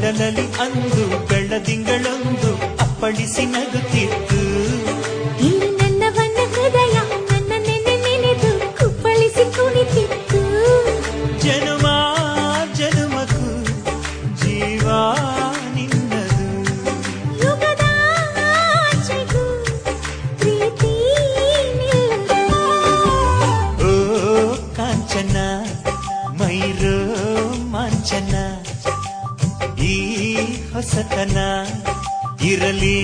ಕಡಲಲ್ಲಿ ಅಂದು ಬೆಳ್ಳದಿಂಗಳೊಂದು ಅಪ್ಪಳಿಸಿ ನಗುತ್ತಿತ್ತು. ಇಲ್ಲಿ ನನ್ನವನ್ನ ಹೃದಯ ನನ್ನ ನೆನೆ ನೆನೆದು ಕುಪ್ಪಳಿಸಿ ಕುಣಿತಿತ್ತು. ಜನುಮ ಜನುಮಕ್ಕೂ ಜೀವ ನಿನ್ನದು. ಯುಗದ ಆಚೆಗೂ ಪ್ರೀತಿ ನಿಲ್ಲದು. ಓ ಕಾಂಚನ ಮೈರೋ ಮಾಂಚನ, ಈ ಹೊಸತನ ಇರಲಿ